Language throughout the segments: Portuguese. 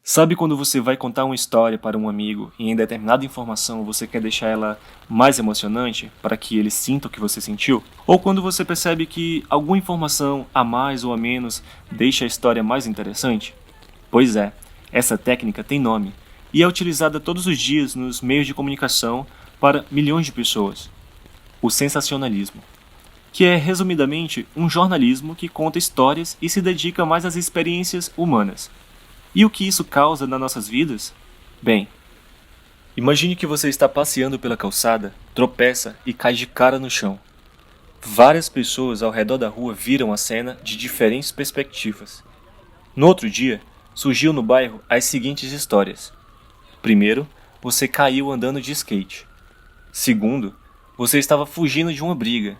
Sabe quando você vai contar uma história para um amigo e em determinada informação você quer deixar ela mais emocionante para que ele sinta o que você sentiu? Ou quando você percebe que alguma informação a mais ou a menos deixa a história mais interessante? Pois é, essa técnica tem nome e é utilizada todos os dias nos meios de comunicação para milhões de pessoas. O sensacionalismo, que é resumidamente um jornalismo que conta histórias e se dedica mais às experiências humanas. E o que isso causa nas nossas vidas? Bem, imagine que você está passeando pela calçada, tropeça e cai de cara no chão. Várias pessoas ao redor da rua viram a cena de diferentes perspectivas. No outro dia, surgiu no bairro as seguintes histórias. Primeiro, você caiu andando de skate. Segundo, você estava fugindo de uma briga.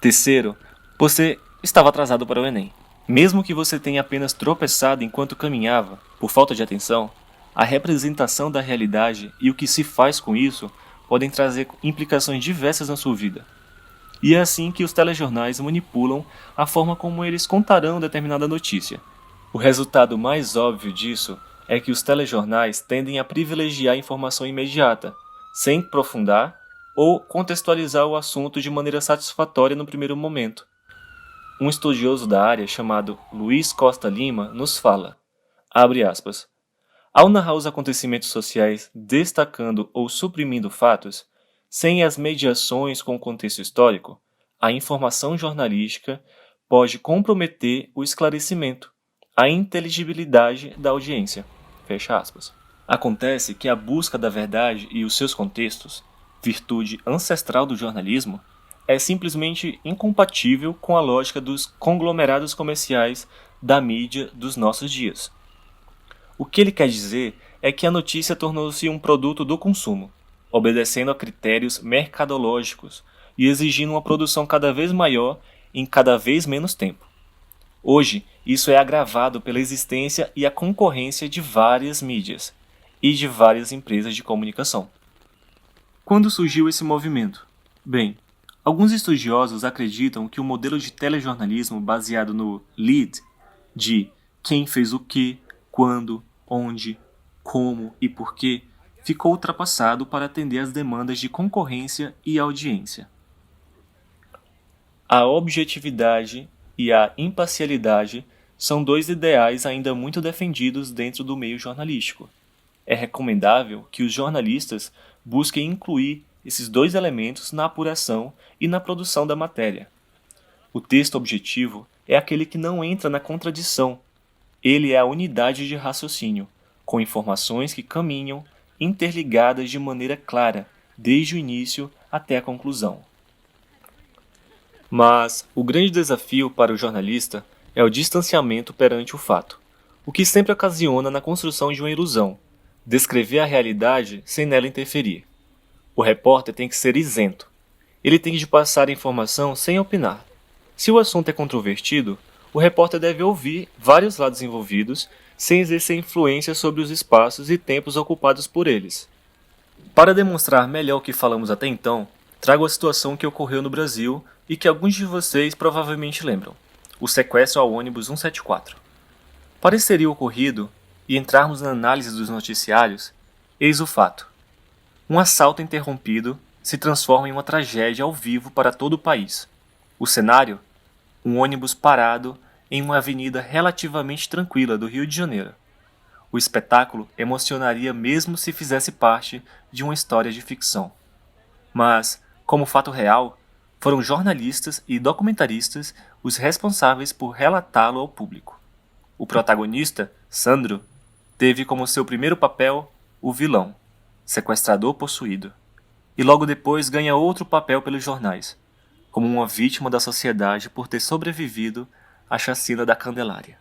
Terceiro, você estava atrasado para o Enem. Mesmo que você tenha apenas tropeçado enquanto caminhava, por falta de atenção, a representação da realidade e o que se faz com isso podem trazer implicações diversas na sua vida. E é assim que os telejornais manipulam a forma como eles contarão determinada notícia. O resultado mais óbvio disso é que os telejornais tendem a privilegiar a informação imediata, sem aprofundar ou contextualizar o assunto de maneira satisfatória no primeiro momento. Um estudioso da área chamado Luiz Costa Lima nos fala, abre aspas, ao narrar os acontecimentos sociais destacando ou suprimindo fatos, sem as mediações com o contexto histórico, a informação jornalística pode comprometer o esclarecimento, a inteligibilidade da audiência. Fecha aspas. Acontece que a busca da verdade e os seus contextos, virtude ancestral do jornalismo, é simplesmente incompatível com a lógica dos conglomerados comerciais da mídia dos nossos dias. O que ele quer dizer é que a notícia tornou-se um produto do consumo, obedecendo a critérios mercadológicos e exigindo uma produção cada vez maior em cada vez menos tempo. Hoje, isso é agravado pela existência e a concorrência de várias mídias e de várias empresas de comunicação. Quando surgiu esse movimento? Bem, alguns estudiosos acreditam que o modelo de telejornalismo baseado no lead, de quem fez o que, quando, onde, como e por quê, ficou ultrapassado para atender às demandas de concorrência e audiência. A objetividade e a imparcialidade são dois ideais ainda muito defendidos dentro do meio jornalístico. É recomendável que os jornalistas busquem incluir esses dois elementos na apuração e na produção da matéria. O texto objetivo é aquele que não entra na contradição. Ele é a unidade de raciocínio, com informações que caminham interligadas de maneira clara, desde o início até a conclusão. Mas o grande desafio para o jornalista é o distanciamento perante o fato, o que sempre ocasiona na construção de uma ilusão, descrever a realidade sem nela interferir. O repórter tem que ser isento. Ele tem de passar a informação sem opinar. Se o assunto é controvertido, o repórter deve ouvir vários lados envolvidos sem exercer influência sobre os espaços e tempos ocupados por eles. Para demonstrar melhor o que falamos até então, trago a situação que ocorreu no Brasil e que alguns de vocês provavelmente lembram: o sequestro ao ônibus 174. Para esse seria ocorrido e entrarmos na análise dos noticiários, eis o fato. Um assalto interrompido se transforma em uma tragédia ao vivo para todo o país. O cenário? Um ônibus parado em uma avenida relativamente tranquila do Rio de Janeiro. O espetáculo emocionaria mesmo se fizesse parte de uma história de ficção. Mas, como fato real, foram jornalistas e documentaristas os responsáveis por relatá-lo ao público. O protagonista, Sandro, teve como seu primeiro papel o vilão, sequestrador possuído, e logo depois ganha outro papel pelos jornais, como uma vítima da sociedade por ter sobrevivido à chacina da Candelária.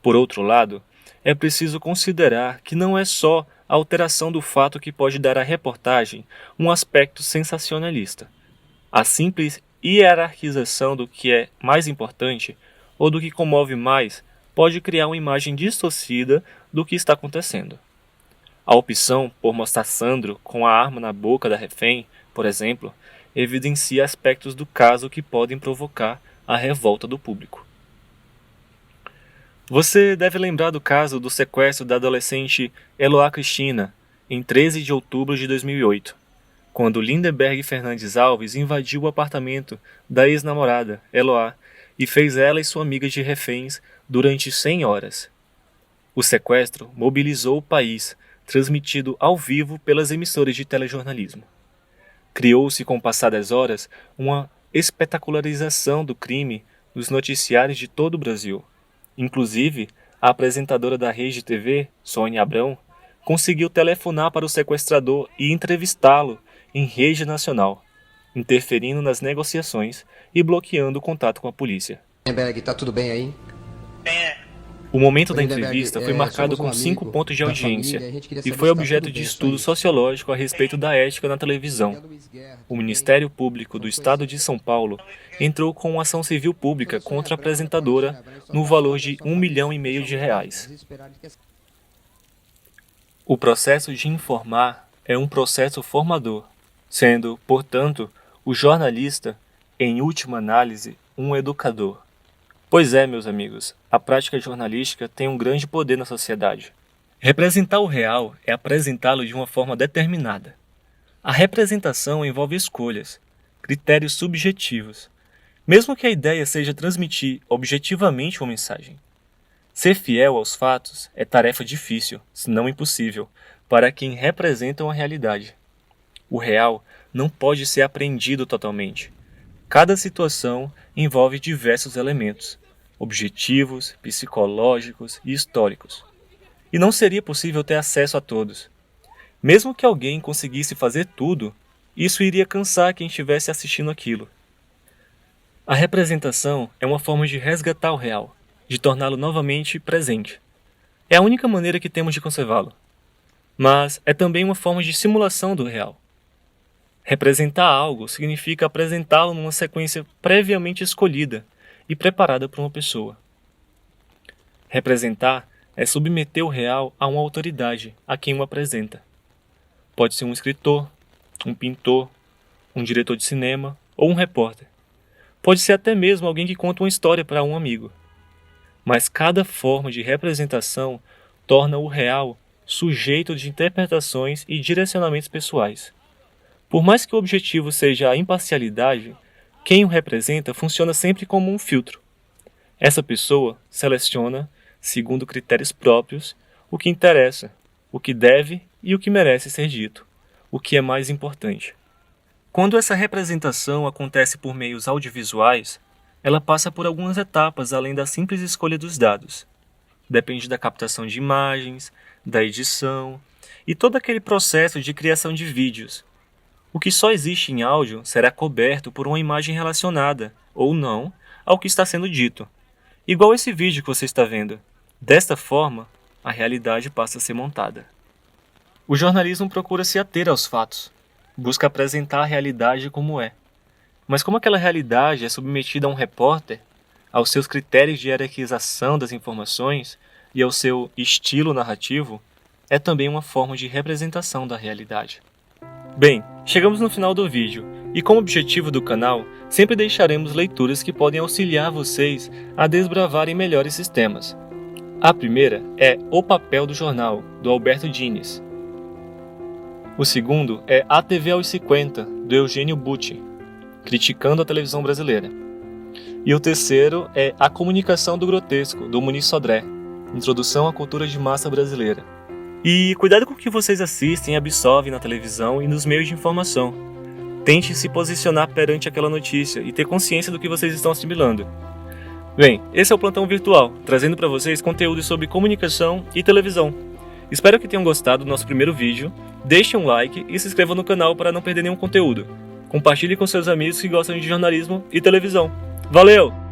Por outro lado, é preciso considerar que não é só a alteração do fato que pode dar à reportagem um aspecto sensacionalista. A simples hierarquização do que é mais importante ou do que comove mais pode criar uma imagem distorcida do que está acontecendo. A opção por mostrar Sandro com a arma na boca da refém, por exemplo, evidencia aspectos do caso que podem provocar a revolta do público. Você deve lembrar do caso do sequestro da adolescente Eloá Cristina, em 13 de outubro de 2008, quando Lindenberg Fernandes Alves invadiu o apartamento da ex-namorada, Eloá, e fez ela e sua amiga de reféns durante 100 horas. O sequestro mobilizou o país, transmitido ao vivo pelas emissoras de telejornalismo. Criou-se com o passar das horas uma espetacularização do crime nos noticiários de todo o Brasil. Inclusive, a apresentadora da Rede TV, Sônia Abrão, conseguiu telefonar para o sequestrador e entrevistá-lo em rede nacional, interferindo nas negociações e bloqueando o contato com a polícia. Lindenberg, tá tudo bem aí? O momento da Lindenberg, entrevista foi marcado com 5 pontos de da audiência família, a gente queria e saber foi se tá objeto tudo de bem, estudo só isso. sociológico a respeito da ética na televisão. O Ministério Público do Estado de São Paulo entrou com uma ação civil pública contra a apresentadora no valor de R$ 1,5 milhão de reais. O processo de informar é um processo formador, sendo, portanto, o jornalista, em última análise, um educador. Pois é, meus amigos, a prática jornalística tem um grande poder na sociedade. Representar o real é apresentá-lo de uma forma determinada. A representação envolve escolhas, critérios subjetivos, mesmo que a ideia seja transmitir objetivamente uma mensagem. Ser fiel aos fatos é tarefa difícil, se não impossível, para quem representa uma realidade. O real não pode ser apreendido totalmente. Cada situação envolve diversos elementos, objetivos, psicológicos e históricos. E não seria possível ter acesso a todos. Mesmo que alguém conseguisse fazer tudo, isso iria cansar quem estivesse assistindo aquilo. A representação é uma forma de resgatar o real, de torná-lo novamente presente. É a única maneira que temos de conservá-lo. Mas é também uma forma de simulação do real. Representar algo significa apresentá-lo numa sequência previamente escolhida e preparada por uma pessoa. Representar é submeter o real a uma autoridade a quem o apresenta. Pode ser um escritor, um pintor, um diretor de cinema ou um repórter. Pode ser até mesmo alguém que conta uma história para um amigo. Mas cada forma de representação torna o real sujeito de interpretações e direcionamentos pessoais. Por mais que o objetivo seja a imparcialidade, quem o representa funciona sempre como um filtro. Essa pessoa seleciona, segundo critérios próprios, o que interessa, o que deve e o que merece ser dito, o que é mais importante. Quando essa representação acontece por meios audiovisuais, ela passa por algumas etapas além da simples escolha dos dados. Depende da captação de imagens, da edição e todo aquele processo de criação de vídeos. O que só existe em áudio será coberto por uma imagem relacionada, ou não, ao que está sendo dito. Igual esse vídeo que você está vendo. Desta forma, a realidade passa a ser montada. O jornalismo procura se ater aos fatos, busca apresentar a realidade como é. Mas como aquela realidade é submetida a um repórter, aos seus critérios de hierarquização das informações e ao seu estilo narrativo, é também uma forma de representação da realidade. Bem, chegamos no final do vídeo, e como objetivo do canal, sempre deixaremos leituras que podem auxiliar vocês a desbravarem melhor esses temas. A primeira é O Papel do Jornal, do Alberto Dines. O segundo é A TV aos 50, do Eugênio Butti, criticando a televisão brasileira. E o terceiro é A Comunicação do Grotesco, do Muniz Sodré, introdução à cultura de massa brasileira. E cuidado com o que vocês assistem e absorvem na televisão e nos meios de informação. Tente se posicionar perante aquela notícia e ter consciência do que vocês estão assimilando. Bem, esse é o Plantão Virtual, trazendo para vocês conteúdos sobre comunicação e televisão. Espero que tenham gostado do nosso primeiro vídeo, deixe um like e se inscreva no canal para não perder nenhum conteúdo. Compartilhe com seus amigos que gostam de jornalismo e televisão. Valeu!